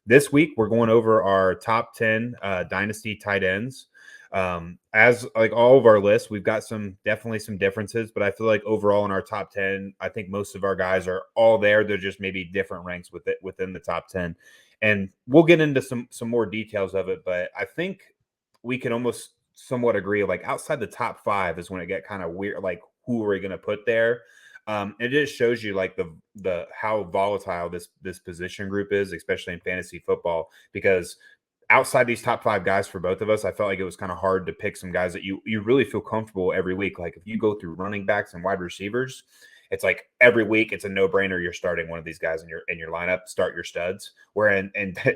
this week we're going over our top 10 dynasty tight ends. As like all of our lists, we've got definitely some differences, but I feel like overall in our top 10, I think most of our guys are all there. They're just maybe different ranks within the top 10. And we'll get into some more details of it, but I think we can almost somewhat agree, like outside the top 5 is when it get kind of weird, like who are we going to put there? It just shows you like the how volatile this position group is, especially in fantasy football, because outside these top 5 guys for both of us, I felt like it was kind of hard to pick some guys that you really feel comfortable every week. Like if you go through running backs and wide receivers, it's like every week it's a no-brainer. You're starting one of these guys in your lineup, start your studs. Where and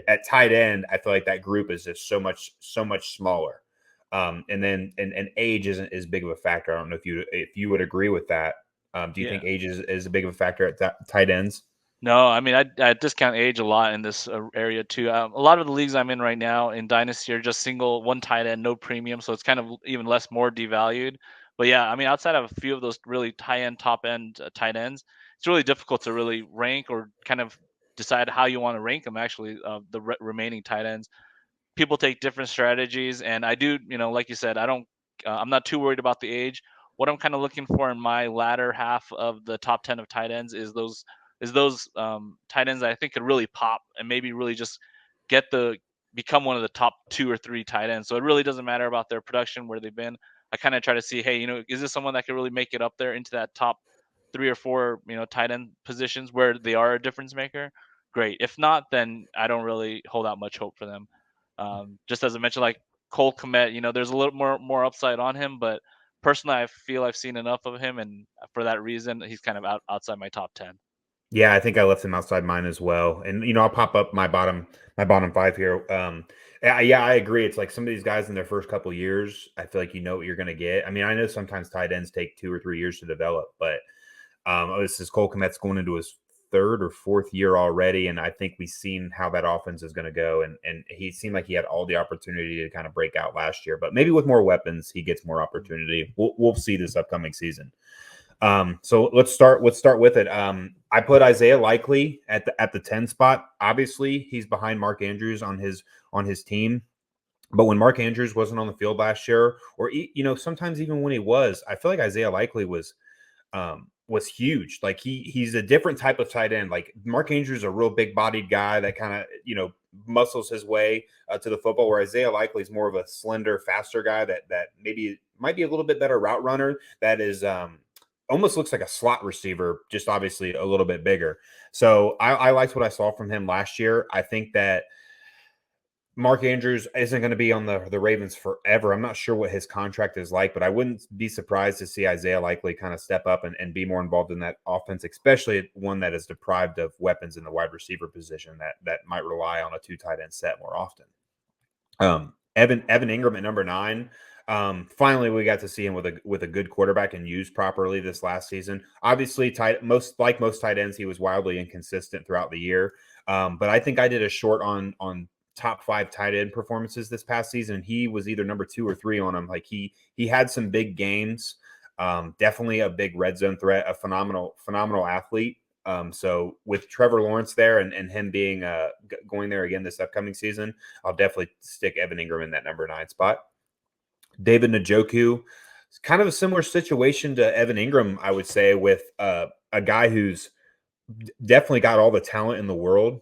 at tight end, I feel like that group is just so much smaller. And then and age isn't as big of a factor. I don't know if you would agree with that. Do you Yeah. think age is a big of a factor at tight ends? No, I mean I discount age a lot in this area too. A lot of the leagues I'm in right now in Dynasty are just single one tight end, no premium, so it's kind of even less more devalued. But yeah, I mean outside of a few of those really high end, top end tight ends, it's really difficult to really rank or kind of decide how you want to rank them. Actually, the remaining tight ends, people take different strategies, and I do, like you said, I'm not too worried about the age. What I'm kind of looking for in my latter half of the top 10 of tight ends is those tight ends that I think could really pop and maybe really just become one of the top 2 or 3 tight ends. So it really doesn't matter about their production, where they've been. I kind of try to see, hey, is this someone that could really make it up there into that top 3 or 4, tight end positions where they are a difference maker? Great. If not, then I don't really hold out much hope for them. Just as I mentioned, like Cole Kmet, there's a little more upside on him, but personally, I feel I've seen enough of him, and for that reason, he's kind of outside my top 10. Yeah, I think I left him outside mine as well. And I'll pop up my bottom 5 here. Yeah, I agree. It's like some of these guys in their first couple years, I feel like you know what you're going to get. I mean, I know sometimes tight ends take 2 or 3 years to develop, but this is Cole Kmet's going into his third or fourth year already, and I think we've seen how that offense is going to go. And he seemed like he had all the opportunity to kind of break out last year, but maybe with more weapons, he gets more opportunity. We'll see this upcoming season. So let's start with it. I put Isaiah Likely at the 10 spot. Obviously, he's behind Mark Andrews on his team. But when Mark Andrews wasn't on the field last year, or sometimes even when he was, I feel like Isaiah Likely was huge. Like he's a different type of tight end. Like Mark Andrews is a real big bodied guy that kind of muscles his way to the football, where Isaiah Likely is more of a slender, faster guy that maybe might be a little bit better route runner. That is almost looks like a slot receiver, just obviously a little bit bigger. So I liked what I saw from him last year. I think that Mark Andrews isn't going to be on the Ravens forever. I'm not sure what his contract is like, but I wouldn't be surprised to see Isaiah Likely kind of step up and be more involved in that offense, especially one that is deprived of weapons in the wide receiver position that might rely on a 2 tight end set more often. Evan Ingram at number 9. Finally, we got to see him with a good quarterback and used properly this last season. Obviously, most tight ends, he was wildly inconsistent throughout the year. But I think I did a short on top 5 tight end performances this past season. He was either number 2 or 3 on him. Like he had some big games. Definitely a big red zone threat, a phenomenal athlete. So with Trevor Lawrence there and him being going there again this upcoming season, I'll definitely stick Evan Ingram in that number 9 spot. David Njoku, it's kind of a similar situation to Evan Ingram, I would say, with a guy who's definitely got all the talent in the world.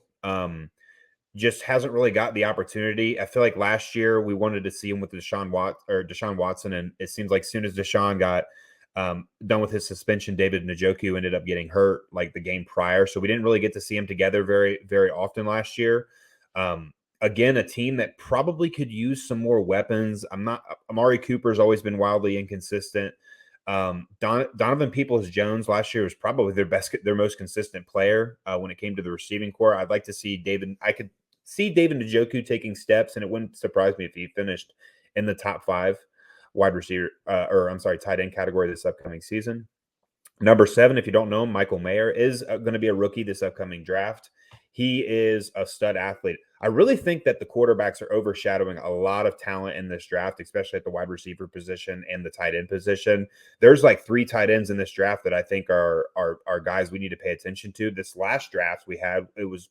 Just hasn't really got the opportunity. I feel like last year we wanted to see him with Deshaun Watson, and it seems like as soon as Deshaun got done with his suspension, David Njoku ended up getting hurt like the game prior, so we didn't really get to see him together very, very often last year. Again, a team that probably could use some more weapons. Amari Cooper's always been wildly inconsistent. Donovan Peoples-Jones last year was probably their most consistent player when it came to the receiving core. I'd like to see David. I could see David Njoku taking steps, and it wouldn't surprise me if he finished in the top 5 wide receiver, tight end category this upcoming season. Number 7, if you don't know him, Michael Mayer is going to be a rookie this upcoming draft. He is a stud athlete. I really think that the quarterbacks are overshadowing a lot of talent in this draft, especially at the wide receiver position and the tight end position. There's like 3 tight ends in this draft that I think are guys we need to pay attention to. This last draft we had, it was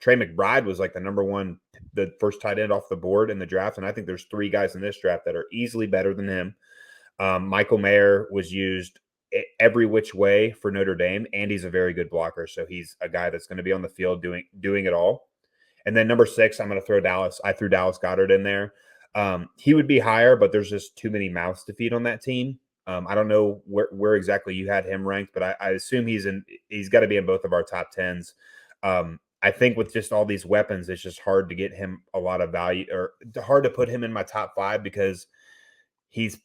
Trey McBride was like the first tight end off the board in the draft, and I think there's 3 guys in this draft that are easily better than him. Michael Mayer was used every which way for Notre Dame, and he's a very good blocker. So he's a guy that's going to be on the field doing it all. And then number 6, I'm going to throw Dallas. I threw Dallas Goedert in there. He would be higher, but there's just too many mouths to feed on that team. I don't know where exactly you had him ranked, but I assume he's got to be in both of our top 10s. I think with just all these weapons, it's just hard to get him a lot of value, or hard to put him in my top 5 because he's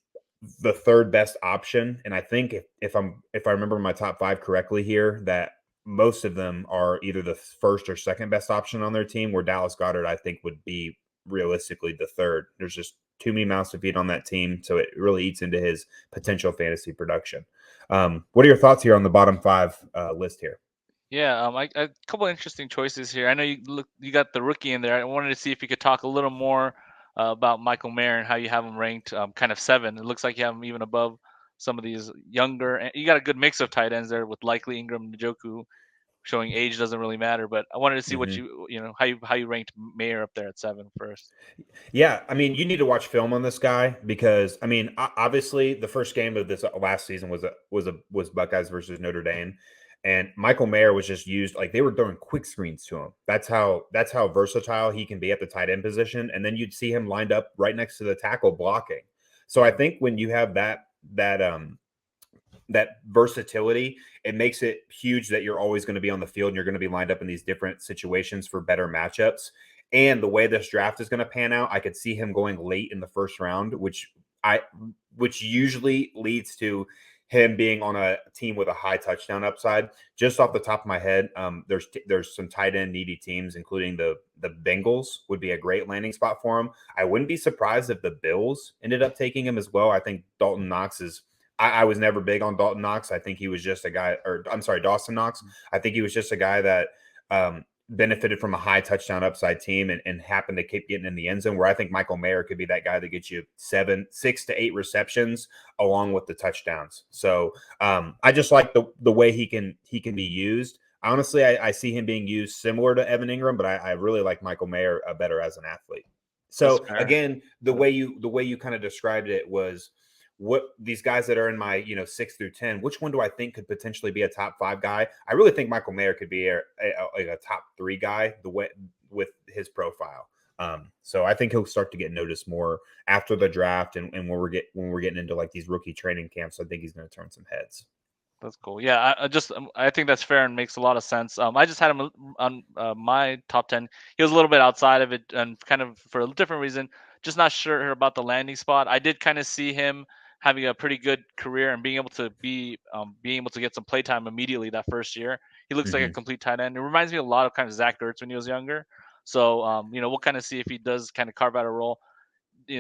the 3rd best option. And I think if I remember my top 5 correctly here, that most of them are either the 1st or 2nd best option on their team, where Dallas Goedert, I think, would be realistically the 3rd. There's just too many mouths to feed on that team, so it really eats into his potential fantasy production. What are your thoughts here on the bottom 5 list here? Yeah, a couple of interesting choices here. I know you got the rookie in there. I wanted to see if you could talk a little more about Michael Mayer and how you have him ranked, kind of 7. It looks like you have him even above some of these younger. And you got a good mix of tight ends there with likely Ingram, Njoku, showing age doesn't really matter. But I wanted to see what Mm-hmm. how you ranked Mayer up there at 7 first. Yeah, I mean, you need to watch film on this guy because, I mean, obviously the first game of this last season was Buckeyes versus Notre Dame, and Michael Mayer was just used like they were throwing quick screens to him. That's how versatile he can be at the tight end position, and then you'd see him lined up right next to the tackle blocking. So I think when you have that versatility, it makes it huge that you're always going to be on the field and you're going to be lined up in these different situations for better matchups. And the way this draft is going to pan out, I could see him going late in the first round, which usually leads to him being on a team with a high touchdown upside. Just off the top of my head, there's some tight end needy teams, including the Bengals would be a great landing spot for him. I wouldn't be surprised if the Bills ended up taking him as well. I think Dalton Knox is. I was never big on Dalton Knox. I think he was just a guy, or I'm sorry, Dawson Knox. I think he was just a guy that benefited from a high touchdown upside team and happened to keep getting in the end zone, where I think Michael Mayer could be that guy that gets you 6 to 8 receptions along with the touchdowns. So I just like the way he can be used. Honestly, I see him being used similar to Evan Ingram, but I really like Michael Mayer better as an athlete. That's So fair. again, the way you kind of described it was, what these guys that are in my 6 through 10, which one do I think could potentially be a top 5 guy? I really think Michael Mayer could be a top 3 guy the way with his profile. So I think he'll start to get noticed more after the draft and when we're getting into like these rookie training camps. I think he's going to turn some heads. That's cool. Yeah, I think that's fair and makes a lot of sense. I just had him on my top 10. He was a little bit outside of it and kind of for a different reason. Just not sure about the landing spot. I did kind of see him having a pretty good career and being able to get some playtime immediately that first year. He looks like a Mm-hmm. complete tight end. It reminds me a lot of kind of Zach Ertz when he was younger. So we'll kind of see if he does kind of carve out a role.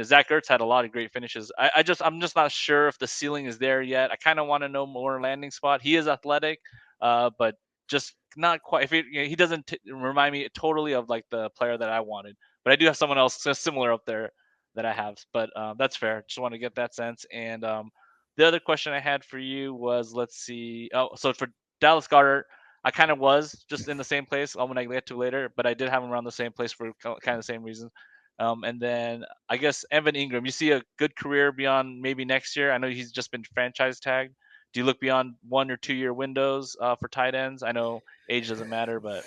Zach Ertz had a lot of great finishes. I'm just not sure if the ceiling is there yet. I kind of want to know more landing spot. He is athletic, but just not quite. If he doesn't remind me totally of like the player that I wanted, but I do have someone else similar up there that I have. But that's fair. Just want to get that sense. And the other question I had for you was, let's see. Oh, so for Dallas Goedert, I kind of was just in the same place. I'm gonna get to later, but I did have him around the same place for kind of the same reason. And then I guess Evan Ingram, you see a good career beyond maybe next year. I know he's just been franchise tagged. Do you look beyond 1 or 2 year windows for tight ends? I know age doesn't matter, but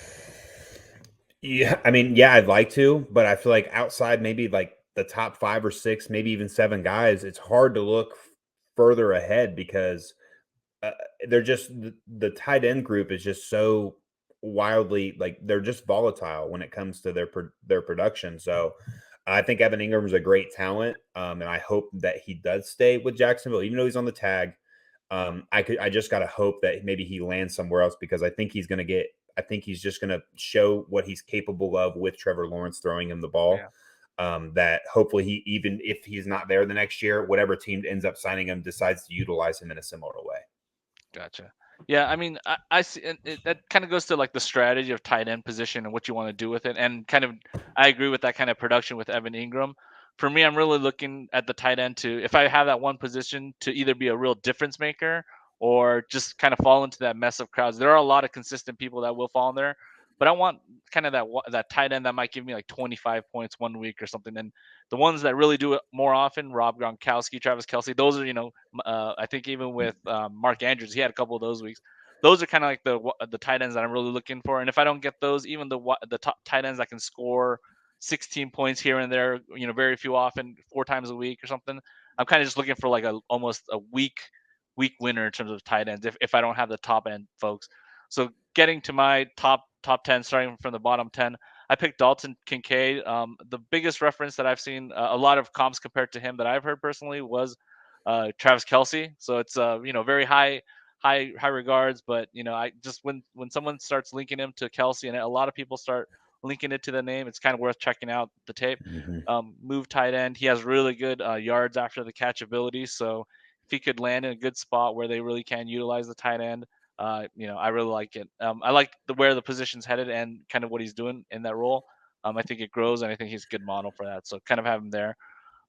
Yeah, I mean, yeah, I'd like to, but I feel like outside maybe like the top 5 or 6, maybe even 7 guys, it's hard to look further ahead because uh, they're just the tight end group is just so wildly, like they're just volatile when it comes to their production. So I think Evan Ingram is a great talent, and I hope that he does stay with Jacksonville, even though he's on the tag. I just gotta hope that maybe he lands somewhere else because I think he's just gonna show what he's capable of with Trevor Lawrence throwing him the ball. yeah. That hopefully he, even if he's not there the next year, whatever team ends up signing him decides to utilize him in a similar way. Gotcha. Yeah, I mean, I see, and that kind of goes to like the strategy of tight end position and what you want to do with it, and kind of, I agree with that kind of production with Evan Ingram. For me, I'm really looking at the tight end to, if I have that one position, to either be a real difference maker or just kind of fall into that mess of crowds. There are a lot of consistent people that will fall in there, but I want kind of that tight end that might give me like 25 points one week or something. And the ones that really do it more often, Rob Gronkowski, Travis Kelsey, those are, I think even with Mark Andrews, he had a couple of those weeks. Those are kind of like the tight ends that I'm really looking for. And if I don't get those, even the top tight ends that can score 16 points here and there, very few often, 4 times a week or something. I'm kind of just looking for like almost a week winner in terms of tight ends if I don't have the top end folks. So getting to my top 10, starting from the bottom 10, I picked Dalton Kincaid. The biggest reference that I've seen, a lot of comps compared to him that I've heard personally was Travis Kelsey. So it's very high regards, but I just when someone starts linking him to Kelsey, and a lot of people start linking it to the name, it's kind of worth checking out the tape. Mm-hmm. Move tight end. He has really good yards after the catch ability. So if he could land in a good spot where they really can utilize the tight end, I really like it. I like where the position's headed and kind of what he's doing in that role. I think it grows, and I think he's a good model for that. So kind of have him there.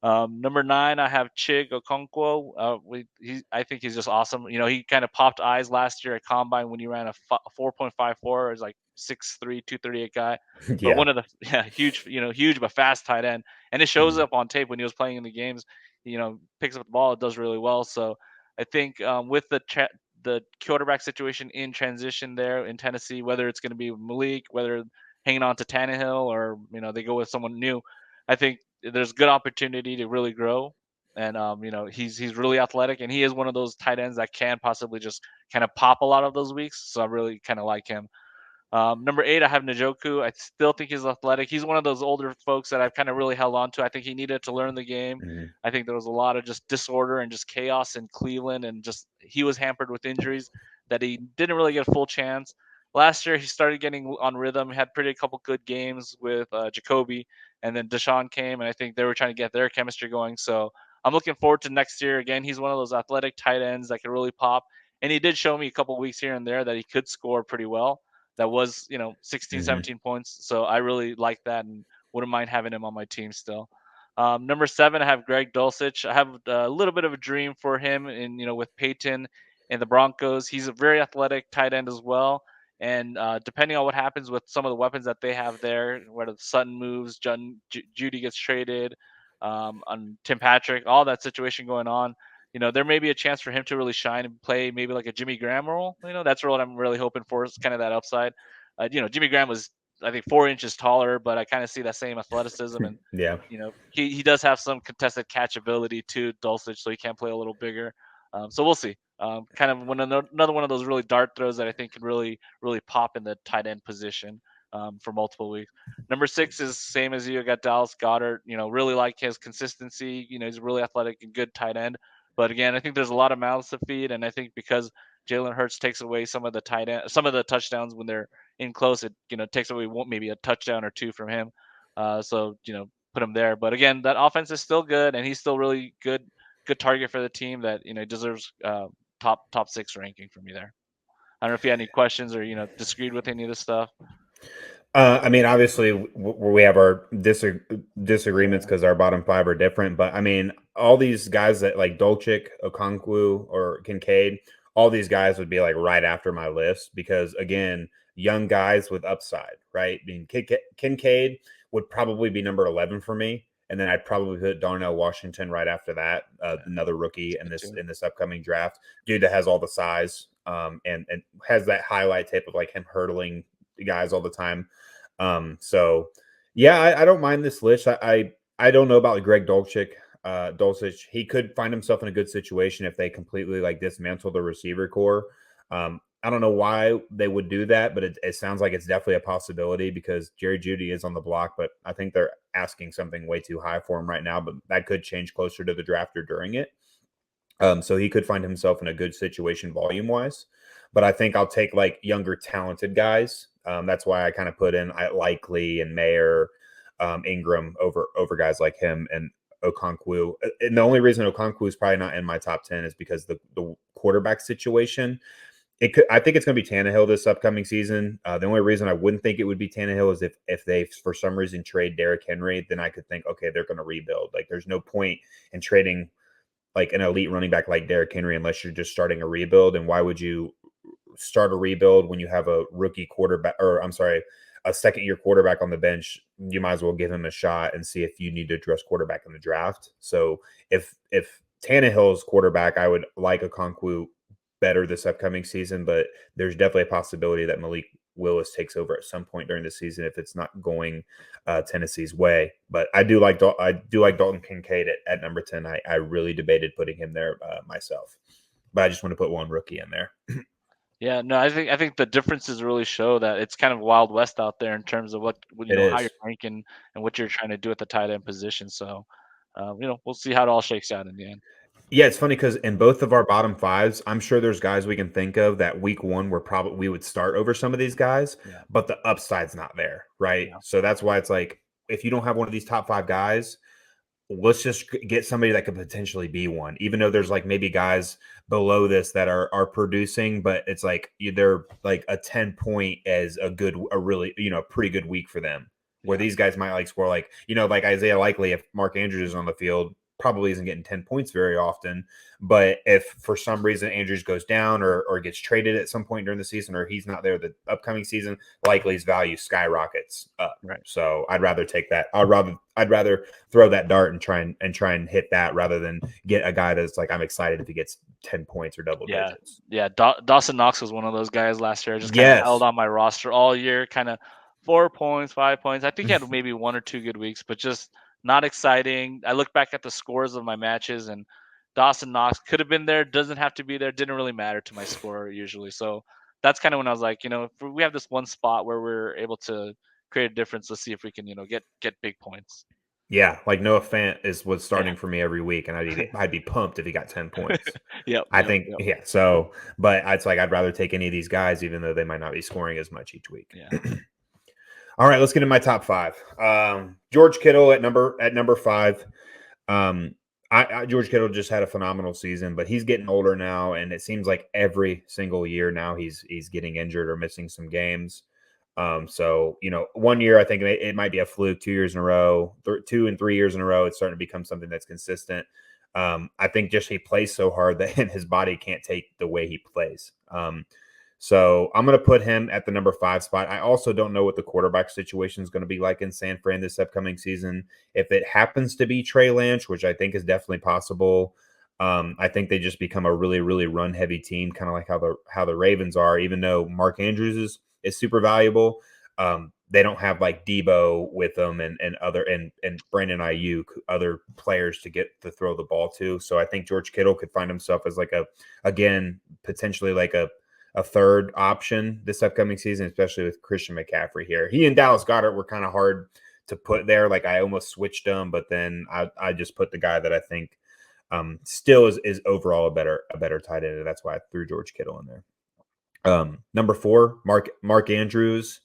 Number 9, I have Chig Okonkwo. I think he's just awesome. He kind of popped eyes last year at Combine when he ran a 4.54. It's like 6'3", 238 guy, but Yeah. one of the huge but fast tight end, and it shows Mm-hmm. up on tape when he was playing in the games. Picks up the ball, it does really well. So I think with the quarterback situation in transition there in Tennessee, whether it's going to be Malik, whether hanging on to Tannehill, or they go with someone new, I think there's good opportunity to really grow. And he's really athletic, and he is one of those tight ends that can possibly just kind of pop a lot of those weeks. So I really kind of like him. Number 8, I have Njoku. I still think he's athletic. He's one of those older folks that I've kind of really held on to. I think he needed to learn the game. Mm-hmm. I think there was a lot of just disorder and just chaos in Cleveland, and just he was hampered with injuries that he didn't really get a full chance. Last year, he started getting on rhythm. He had pretty couple good games with Jacoby, and then Deshaun came, and I think they were trying to get their chemistry going. So I'm looking forward to next year. Again, he's one of those athletic tight ends that can really pop, and he did show me a couple weeks here and there that he could score pretty well. That was 16, Mm-hmm. 17 points. So I really like that and wouldn't mind having him on my team still. Number 7, I have Greg Dulcich. I have a little bit of a dream for him, and with Peyton and the Broncos. He's a very athletic tight end as well. And depending on what happens with some of the weapons that they have there, whether Sutton moves, Judy gets traded, on Tim Patrick, all that situation going on, there may be a chance for him to really shine and play maybe like a Jimmy Graham role. That's what I'm really hoping for, is kind of that upside. Jimmy Graham was, I think, 4 inches taller, but I kind of see that same athleticism, and Yeah. he does have some contested catch ability to Dulcich, so he can play a little bigger. So we'll see. Kind of another one of those really dart throws that I think can really pop in the tight end position for multiple weeks. Number 6 is same as you. I got Dallas Goddard. Really like his consistency. He's a really athletic and good tight end. But again, I think there's a lot of mouths to feed, and I think because Jalen Hurts takes away some of the touchdowns when they're in close, it takes away maybe a touchdown or two from him. So put him there. But again, that offense is still good, and he's still really good target for the team that deserves top 6 ranking for me there. I don't know if you had any questions or disagreed with any of this stuff. I mean, obviously, we have our disagreements Yeah. because our bottom 5 are different. But I mean, all these guys that like Dolchik, Okonkwo, or Kincaid, all these guys would be like right after my list because, again, young guys with upside, right? I mean, Kincaid would probably be number 11 for me, and then I'd probably put Darnell Washington right after that, Yeah, another rookie that's in good this too. upcoming draft, dude that has all the size, and has that highlight tape of like him hurdling guys all the time. So yeah, I don't mind this list. I don't know about Greg Dulcich. He could find himself in a good situation if they completely like dismantle the receiver core. I don't know why they would do that, but it sounds like it's definitely a possibility because Jerry Judy is on the block, but I think they're asking something way too high for him right now, but that could change closer to the draft or during it. So he could find himself in a good situation volume wise. But I think I'll take like younger, talented guys. That's why I kind of put in Likely and Mayer, Ingram over guys like him and Okonkwo. And the only reason Okonkwo is probably not in my top 10 is because the quarterback situation. I think it's going to be Tannehill this upcoming season. The only reason I wouldn't think it would be Tannehill is if they for some reason trade Derrick Henry, then I could think, okay, they're going to rebuild. Like there's no point in trading like an elite running back like Derrick Henry unless you're just starting a rebuild. And why would you start a rebuild when you have a rookie quarterback, or I'm sorry, a second-year quarterback on the bench, you might as well give him a shot and see if you need to address quarterback in the draft. So if Tannehill's quarterback, I would like Okonkwo better this upcoming season, but there's definitely a possibility that Malik Willis takes over at some point during the season if it's not going Tennessee's way. But I do like Dalton Kincaid at number 10. I really debated putting him there myself, but I just want to put one rookie in there. Yeah, no, I think the differences really show that it's kind of Wild West out there in terms of what It how is. you're ranking and what you're trying to do at the tight end position. So, we'll see how it all shakes out in the end. Yeah, it's funny because in both of our bottom fives, I'm sure there's guys we can think of that week one we would start over some of these guys, Yeah, but the upside's not there, right? yeah, So that's why it's like if you don't have one of these top 5 guys, let's just get somebody that could potentially be one, even though there's like maybe guys below this that are producing, but it's like they're like a 10 point as a really, pretty good week for them. Where yeah, these guys might like score like Isaiah Likely, if Mark Andrews is on the field, probably isn't getting 10 points very often. But if for some reason Andrews goes down or gets traded at some point during the season, or he's not there the upcoming season, Likely's value skyrockets up. right. So I'd rather take that. I'd rather throw that dart and try and hit that rather than get a guy that's like I'm excited if he gets 10 points or double Yeah, digits. yeah. Dawson Knox was one of those guys last year. I just kind of held Yes. on my roster all year, kind of 4 points, 5 points. I think he had maybe 1 or 2 good weeks, but just not exciting. I look back at the scores of my matches, and Dawson Knox could have been there, doesn't have to be there. Didn't really matter to my score usually. So that's kind of when I was like, if we have this one spot where we're able to create a difference, let's see if we can, get big points. Yeah, like Noah Fant was Yeah. starting for me every week, and I'd be pumped if he got 10 points. Yep. I Yep. think, Yep. yeah. So, but it's like I'd rather take any of these guys, even though they might not be scoring as much each week. Yeah. All right, let's get in my top 5. George Kittle at number 5. George Kittle just had a phenomenal season, but he's getting older now, and it seems like every single year now he's getting injured or missing some games. So 1 year I think it might be a fluke. 2 years in a row, 2 and 3 years in a row, it's starting to become something that's consistent. I think just he plays so hard that his body can't take the way he plays. So I'm going to put him at the number 5 spot. I also don't know what the quarterback situation is going to be like in San Fran this upcoming season. If it happens to be Trey Lance, which I think is definitely possible, I think they just become a really, really run heavy team, kind of like how the Ravens are. Even though Mark Andrews is super valuable, they don't have like DMo with them and Brandon Ayuk, other players to throw the ball to. So I think George Kittle could find himself as like potentially like a third option this upcoming season, especially with Christian McCaffrey here. He and Dallas Goedert were kind of hard to put there. Like I almost switched them, but then I just put the guy that I think still is overall a better tight end. And that's why I threw George Kittle in there. Number 4, Mark Andrews.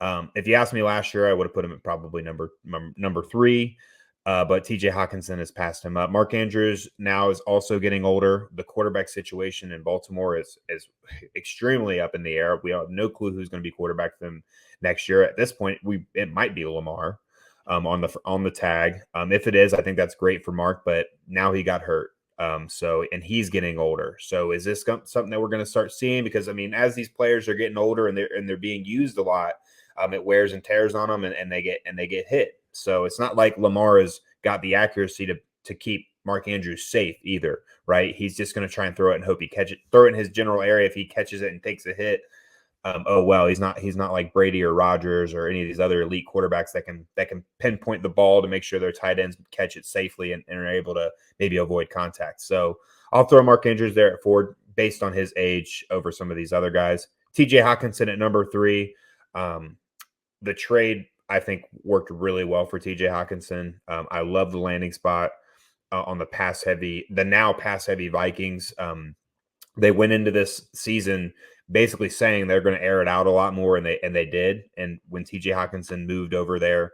If you asked me last year, I would have put him at probably number 3. But TJ Hawkinson has passed him up. Mark Andrews now is also getting older. The quarterback situation in Baltimore is extremely up in the air. We have no clue who's going to be quarterback for them next year. At this point, it might be Lamar on the tag. If it is, I think that's great for Mark. But now he got hurt. And he's getting older. So is this something that we're going to start seeing? Because I mean, as these players are getting older and they're being used a lot, it wears and tears on them, and they get hit. So it's not like Lamar has got the accuracy to keep Mark Andrews safe either, right? He's just going to try and throw it and hope he catch it. Throw it in his general area. If he catches it and takes a hit, oh well, he's not like Brady or Rodgers or any of these other elite quarterbacks that can pinpoint the ball to make sure their tight ends catch it safely and are able to maybe avoid contact. So I'll throw Mark Andrews there at 4 based on his age over some of these other guys. TJ Hawkinson at number 3. The trade, I think, worked really well for TJ Hawkinson. I love the landing spot on the now pass heavy Vikings. They went into this season basically saying they're going to air it out a lot more, and they did. And when TJ Hawkinson moved over there,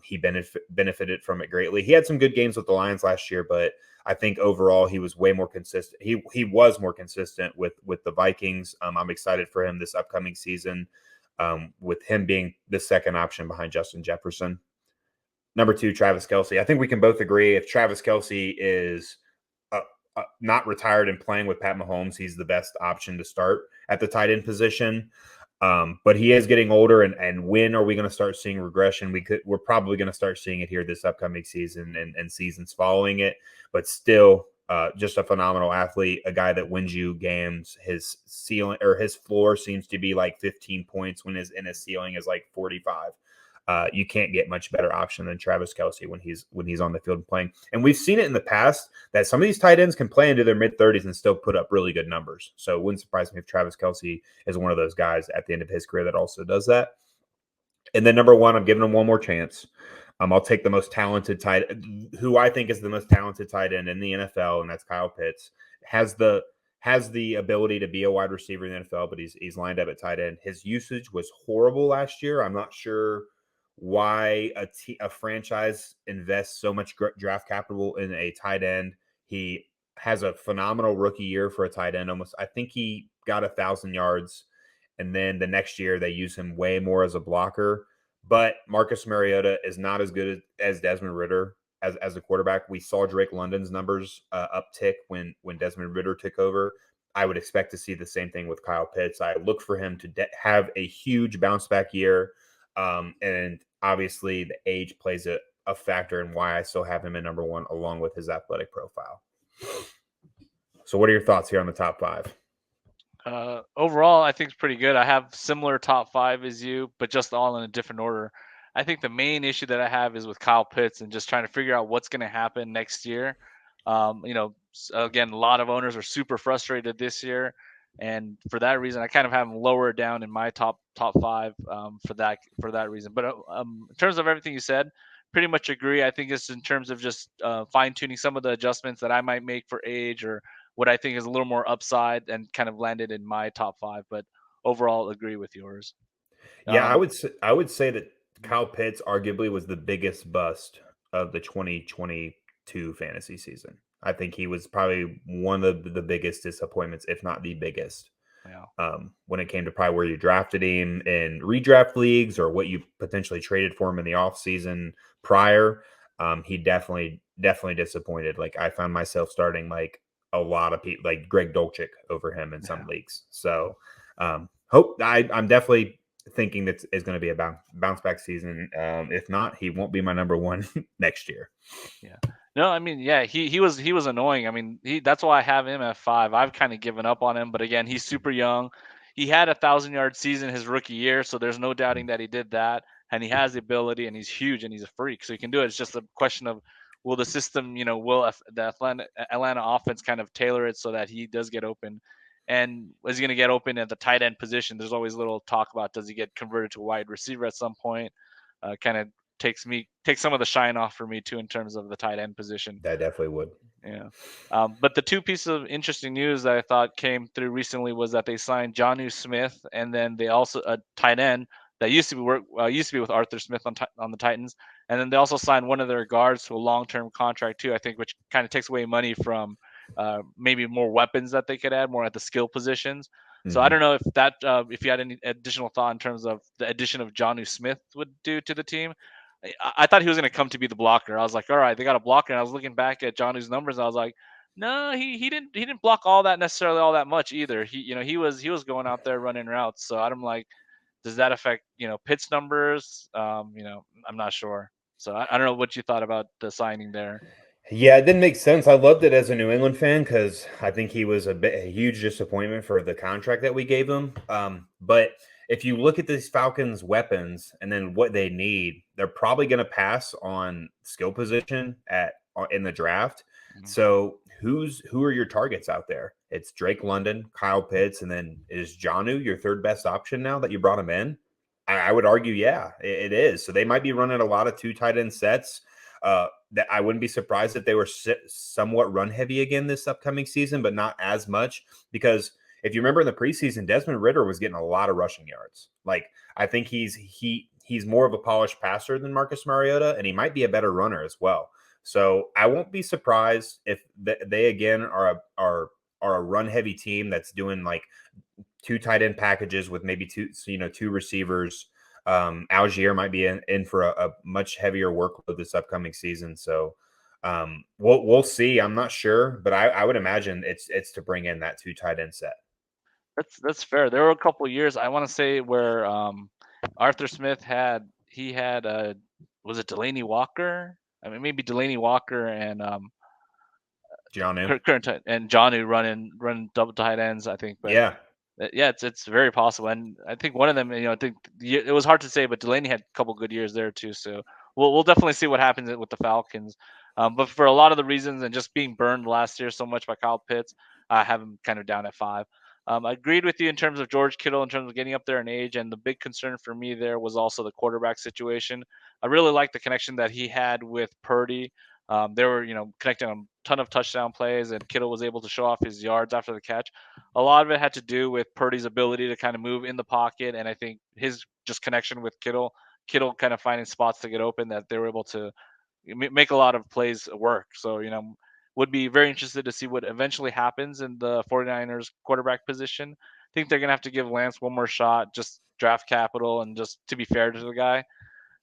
he benefited from it greatly. He had some good games with the Lions last year, but I think overall he was way more consistent. He was more consistent with the Vikings. I'm excited for him this upcoming season, with him being the second option behind Justin Jefferson. Number 2, Travis Kelce. I think we can both agree if Travis Kelce is not retired and playing with Pat Mahomes, he's the best option to start at the tight end position. But he is getting older, and when are we going to start seeing regression? We're probably going to start seeing it here this upcoming season and seasons following it. But still, just a phenomenal athlete, a guy that wins you games. His ceiling or his floor seems to be like 15 points when his ceiling is like 45. You can't get much better option than Travis Kelce when he's on the field playing. And we've seen it in the past that some of these tight ends can play into their mid-30s and still put up really good numbers. So it wouldn't surprise me if Travis Kelce is one of those guys at the end of his career that also does that. And then number one, I'm giving him one more chance. I'll take the most talented tight, who I think is the most talented tight end in the NFL, and that's Kyle Pitts. Has the ability to be a wide receiver in the NFL, but he's lined up at tight end. His usage was horrible last year. I'm not sure why a franchise invests so much draft capital in a tight end. He has a phenomenal rookie year for a tight end. I think he got 1,000 yards, and then the next year they use him way more as a blocker. But Marcus Mariota is not as good as Desmond Ridder as a quarterback. We saw Drake London's numbers uptick when Desmond Ridder took over. I would expect to see the same thing with Kyle Pitts. I look for him to have a huge bounce back year. And obviously the age plays a factor in why I still have him at number one, along with his athletic profile. So what are your thoughts here on the top five? Overall, I think it's pretty good. I have similar top five as you, but just all in a different order. I think the main issue that I have is with Kyle Pitts and just trying to figure out what's going to happen next year. Again, a lot of owners are super frustrated this year, and for that reason, I kind of have him lower down in my top five for that reason. But in terms of everything you said, pretty much agree. I think it's in terms of just fine tuning some of the adjustments that I might make for age or what I think is a little more upside and kind of landed in my top five. But overall, agree with yours. Yeah, I would say that Kyle Pitts arguably was the biggest bust of the 2022 fantasy season. I think he was probably one of the biggest disappointments, if not the biggest. Yeah. When it came to probably where you drafted him in redraft leagues or what you potentially traded for him in the offseason prior, he definitely disappointed. Like I found myself starting like a lot of people, like Greg Dolchik over him in some leagues. So I'm definitely thinking that it's going to be a bounce back season. If not, he won't be my number one next year. Yeah. No, I mean, yeah, he was annoying. I mean, that's why I have him at 5. I've kind of given up on him, but again, he's super young. He had 1,000-yard season his rookie year, so there's no doubting that he did that. And he has the ability, and he's huge, and he's a freak, so he can do it. It's just a question of will the system, will the Atlanta offense kind of tailor it so that he does get open, and is he going to get open at the tight end position? There's always little talk about does he get converted to wide receiver at some point? Kind of takes some of the shine off for me too in terms of the tight end position. That definitely would. Yeah. But the two pieces of interesting news that I thought came through recently was that they signed Jonnu Smith, and then they also a tight end that used to be with Arthur Smith on the Titans, and then they also signed one of their guards to a long-term contract too. I think which kind of takes away money from maybe more weapons that they could add more at the skill positions. So I don't know if you had any additional thought in terms of the addition of Jonnu Smith would do to the team. I thought he was going to come to be the blocker. I was like, all right, they got a blocker. And I was looking back at Johnny's numbers. And I was like, no, he didn't block all that much either. He was going out there running routes. So I'm like, does that affect Pitt's numbers? I'm not sure. So I don't know what you thought about the signing there. Yeah, it didn't make sense. I loved it as a New England fan because I think he was a huge disappointment for the contract that we gave him. But if you look at these Falcons' weapons and then what they need, they're probably going to pass on skill position in the draft. Mhm. So who are your targets out there? It's Drake London, Kyle Pitts, and then is Jonnu your third best option now that you brought him in? I would argue, yeah, it is. So they might be running a lot of 2 tight end sets. That I wouldn't be surprised if they were somewhat run heavy again this upcoming season, but not as much because if you remember in the preseason, Desmond Ridder was getting a lot of rushing yards. Like I think he's more of a polished passer than Marcus Mariota, and he might be a better runner as well. So I won't be surprised if they again are a run heavy team that's doing like 2 tight end packages with maybe 2 receivers. Algier might be in for a much heavier workload this upcoming season. So We'll see. I'm not sure, but I would imagine it's to bring in that 2 tight end set. That's fair. There were a couple years I want to say where Arthur Smith had was it Delaney Walker? I mean maybe Delaney Walker and Jonnu. current and Johnu running double tight ends I think, but Yeah. yeah, it's very possible, and I think one of them, I think it was hard to say, but Delaney had a couple good years there too. So we'll definitely see what happens with the Falcons. But for a lot of the reasons and just being burned last year so much by Kyle Pitts, I have him kind of down at 5. I agreed with you in terms of George Kittle in terms of getting up there in age, and the big concern for me there was also the quarterback situation. I really liked the connection that he had with Purdy. They were, connecting on a ton of touchdown plays, and Kittle was able to show off his yards after the catch. A lot of it had to do with Purdy's ability to kind of move in the pocket, and I think his just connection with Kittle kind of finding spots to get open that they were able to make a lot of plays work. So, would be very interested to see what eventually happens in the 49ers quarterback position. I think they're going to have to give Lance one more shot, just draft capital, and just to be fair to the guy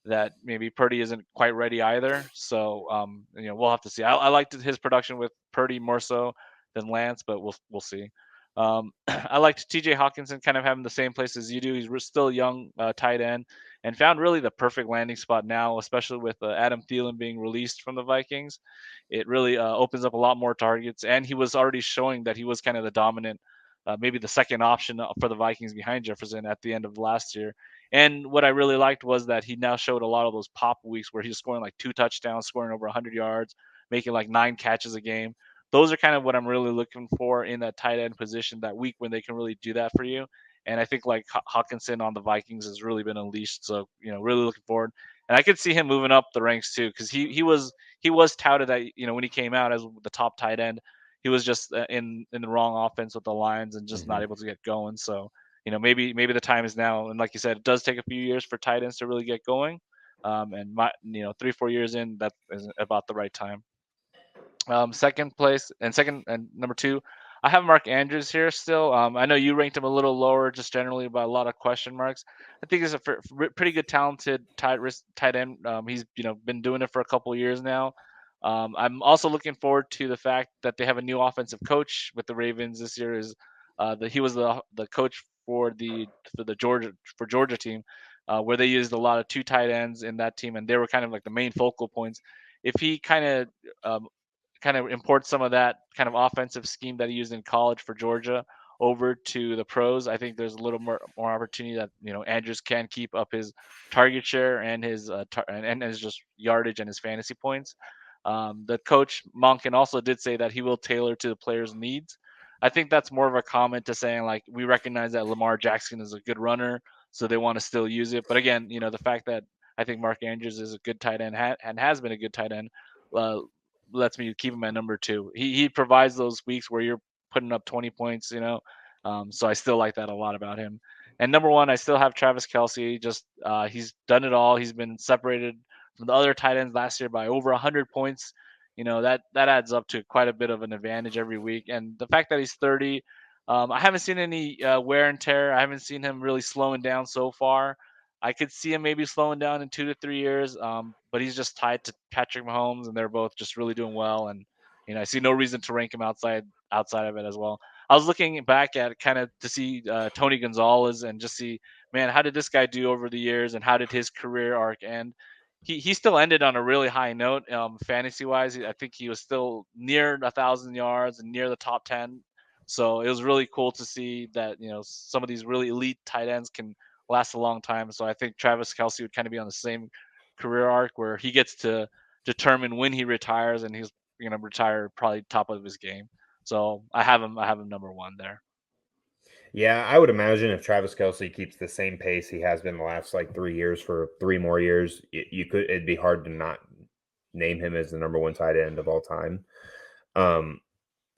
that maybe Purdy isn't quite ready either. So, we'll have to see. I liked his production with Purdy more so than Lance, but we'll see. I liked T.J. Hawkinson kind of having the same place as you do. He's still young, tight end, and found really the perfect landing spot now, especially with Adam Thielen being released from the Vikings. It really opens up a lot more targets, and he was already showing that he was kind of the dominant, maybe the second option for the Vikings behind Jefferson at the end of last year. And what I really liked was that he now showed a lot of those pop weeks where he's scoring like 2 touchdowns, scoring over 100 yards, making like 9 catches a game. Those are kind of what I'm really looking for in that tight end position that week when they can really do that for you. And I think like Hawkinson on the Vikings has really been unleashed. So, really looking forward. And I could see him moving up the ranks too, because he was touted that, when he came out as the top tight end, he was just in the wrong offense with the Lions and just not able to get going. So, maybe the time is now. And like you said, it does take a few years for tight ends to really get going. And 3-4 years in, that is about the right time. Second place and second and number 2, I have Mark Andrews here still. I know you ranked him a little lower, just generally by a lot of question marks. I think he's a pretty good, talented tight end. He's been doing it for a couple of years now. I'm also looking forward to the fact that they have a new offensive coach with the Ravens this year. He was the coach for the Georgia team, where they used a lot of 2 tight ends in that team, and they were kind of like the main focal points. If he kind of import some of that kind of offensive scheme that he used in college for Georgia over to the pros, I think there's a little more opportunity that Andrews can keep up his target share and his and his just yardage and his fantasy points. The coach Monken also did say that he will tailor to the players' needs. I think that's more of a comment to saying like we recognize that Lamar Jackson is a good runner, so they want to still use it. But again, the fact that I think Mark Andrews is a good tight end and has been a good tight end uh, lets me keep him at number 2. He provides those weeks where you're putting up 20 points, so I still like that a lot about him. And number 1, I still have Travis Kelce. Just he's done it all. He's been separated from the other tight ends last year by over 100 points. That adds up to quite a bit of an advantage every week. And the fact that he's 30, I haven't seen any wear and tear. I haven't seen him really slowing down so far. I could see him maybe slowing down in 2 to 3 years, but he's just tied to Patrick Mahomes, and they're both just really doing well. And I see no reason to rank him outside of it as well. I was looking back at kind of to see Tony Gonzalez and just see, man, how did this guy do over the years, and how did his career arc end? He still ended on a really high note, fantasy wise. I think he was still near 1,000 yards and near the top 10. So it was really cool to see that some of these really elite tight ends can last a long time. So I think Travis Kelce would kind of be on the same career arc where he gets to determine when he retires, and he's going to retire probably top of his game. So I have him. I have him number 1 there. Yeah, I would imagine if Travis Kelce keeps the same pace he has been the last like 3 years for 3 more years, it'd be hard to not name him as the number 1 tight end of all time.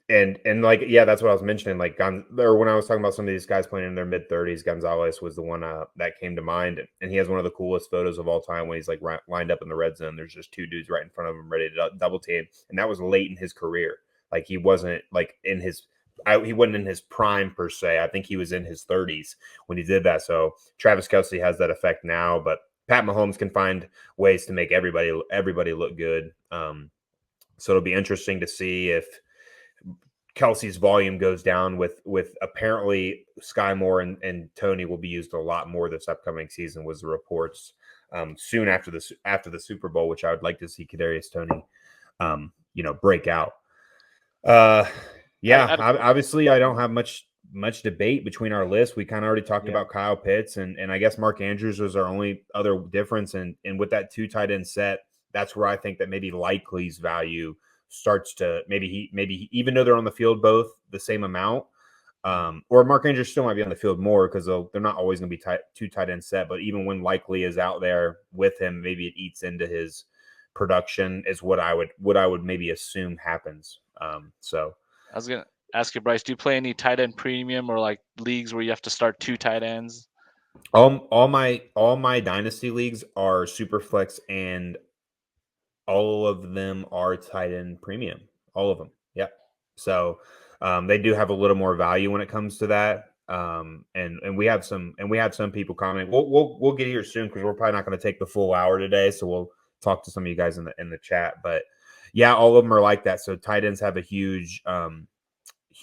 And like, yeah, that's what I was mentioning. Like, or when I was talking about some of these guys playing in their mid-30s, Gonzalez was the one that came to mind. And he has one of the coolest photos of all time when he's like lined up in the red zone. There's just 2 dudes right in front of him ready to double team. And that was late in his career. Like, he wasn't like he wasn't in his prime per se. I think he was in his 30s when he did that. So Travis Kelce has that effect now, but Pat Mahomes can find ways to make everybody look good. So it'll be interesting to see if Kelsey's volume goes down with apparently Sky Moore and Tony will be used a lot more this upcoming season, was the reports soon after the Super Bowl, which I would like to see Kadarius Tony break out. Obviously I don't have much debate between our lists. We kind of already talked about Kyle Pitts, and I guess Mark Andrews was our only other difference. And with that 2 tight end set, that's where I think that maybe Likely's value starts to maybe he even though they're on the field both the same amount, or Mark Andrews still might be on the field more because they're not always going to be 2 tight end set. But even when Likely is out there with him, maybe it eats into his production is what I would maybe assume happens. So I was gonna ask you, Bryce, do you play any tight end premium or like leagues where you have to start 2 tight ends? All my dynasty leagues are super flex, and all of them are tight end premium. All of them. Yep. So they do have a little more value when it comes to that. And we have some people commenting. We'll get here soon because we're probably not going to take the full hour today. So we'll talk to some of you guys in the chat. But yeah, all of them are like that. So tight ends have a huge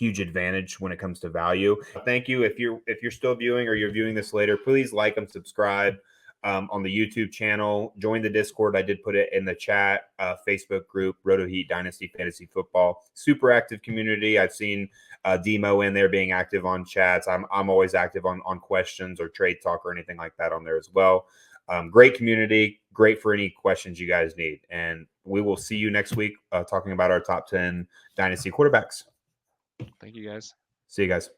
advantage when it comes to value. Thank you. If you're still viewing or you're viewing this later, please like and subscribe on the YouTube channel. Join the Discord. I did put it in the chat. Facebook group, RotoHeat Dynasty Fantasy Football. Super active community. I've seen DMo in there being active on chats. I'm always active on questions or trade talk or anything like that on there as well. Great community. Great for any questions you guys need. And we will see you next week talking about our top 10 Dynasty quarterbacks. Thank you, guys. See you guys.